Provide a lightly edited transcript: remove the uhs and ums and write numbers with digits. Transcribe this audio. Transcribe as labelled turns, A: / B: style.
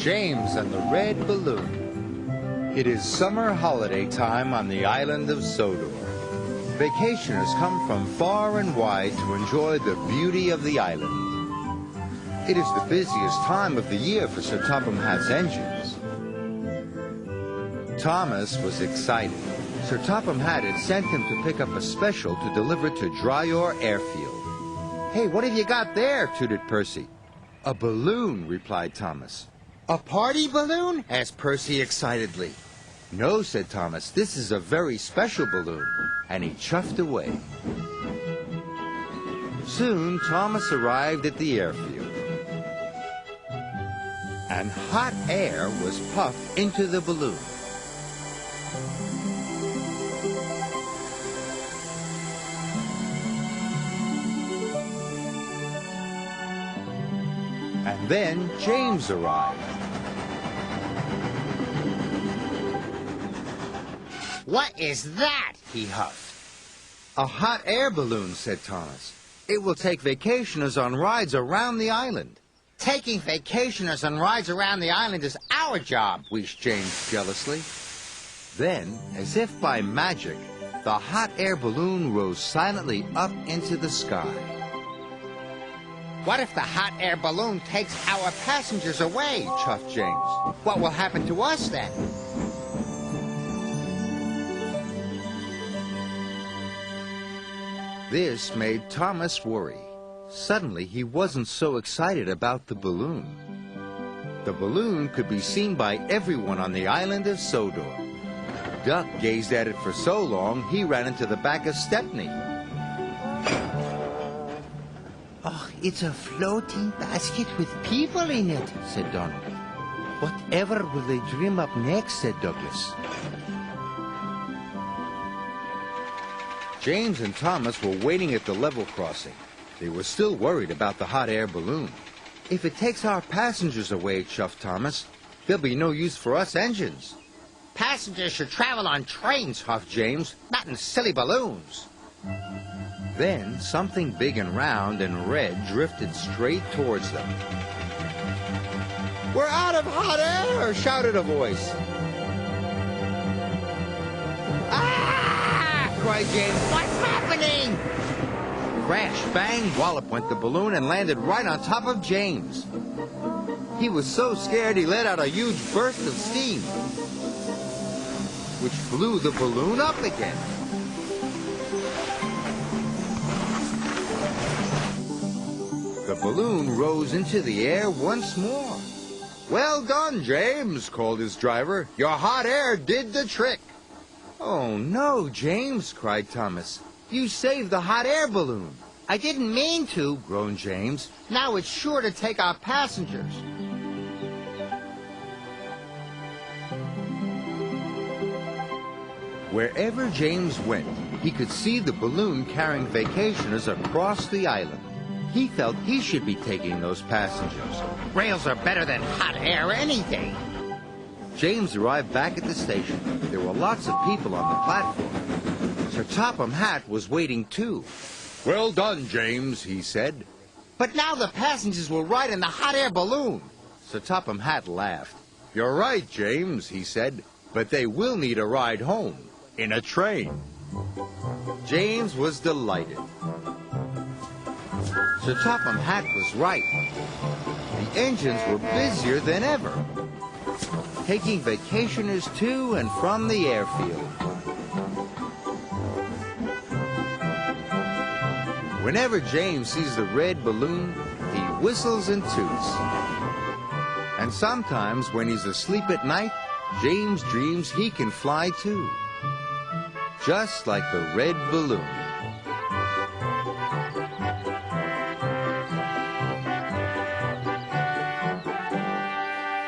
A: James and the Red Balloon. It is summer holiday time on the island of Sodor. Vacationers come from far and wide to enjoy the beauty of the island. It is the busiest time of the year for Sir Topham Hatt's engines. Thomas was excited. Sir Topham Hatt had sent him to pick up a special to deliver to Dryor Airfield. "Hey, what have you got there?" tooted Percy. "A balloon," replied Thomas. "A party balloon?" asked Percy excitedly. "No," said Thomas, "this is a very special balloon." And he chuffed away. Soon Thomas arrived at the airfield. And hot air was puffed into the balloon. And then James arrived.
B: "What is that?"
A: he huffed. "A hot air balloon," said Thomas. "It will take vacationers on rides around the island."
B: "Taking vacationers on rides around the island is our job,"
A: wheezed James jealously. Then, as if by magic, the hot air balloon rose silently up into the sky.
B: "What if the hot air balloon takes our passengers away?"
A: chuffed James.
B: "What will happen to us then?"
A: This made Thomas worry. Suddenly, he wasn't so excited about the balloon. The balloon could be seen by everyone on the island of Sodor. Duck gazed at it for so long, he ran into the back of Stepney.
C: "Oh, it's a floating basket with people in it," said Donald. "Whatever will they dream up next?" said Douglas.
A: James and Thomas were waiting at the level crossing. They were still worried about the hot air balloon. "If it takes our passengers away," chuffed Thomas, "there'll be no use for us engines."
B: "Passengers should travel on trains," huffed James, "not in silly balloons."
A: Then something big and round and red drifted straight towards them. "We're out of hot air!" shouted a voice.
B: "Ah!" cried James. "What's happening?"
A: Crash, bang, wallop went the balloon and landed right on top of James. He was so scared he let out a huge burst of steam, which blew the balloon up again. The balloon rose into the air once more. "Well done, James," called his driver. "Your hot air did the trick." "Oh, no, James," cried Thomas. "You saved the hot air balloon."
B: "I didn't mean to,"
A: groaned James.
B: "Now it's sure to take our passengers."
A: Wherever James went, he could see the balloon carrying vacationers across the island. He felt he should be taking those passengers.
B: Rails are better than hot air any day.
A: James arrived back at the station. There were lots of people on the platform. Sir Topham Hatt was waiting too. "Well done, James," he said.
B: "But now the passengers will ride in the hot air balloon."
A: Sir Topham Hatt laughed. "You're right, James," he said, "but they will need a ride home in a train." James was delighted. Sir Topham Hatt was right. The engines were busier than ever, taking vacationers to and from the airfield. Whenever James sees the red balloon, he whistles and toots. And sometimes when he's asleep at night, James dreams he can fly too, just like the red balloon.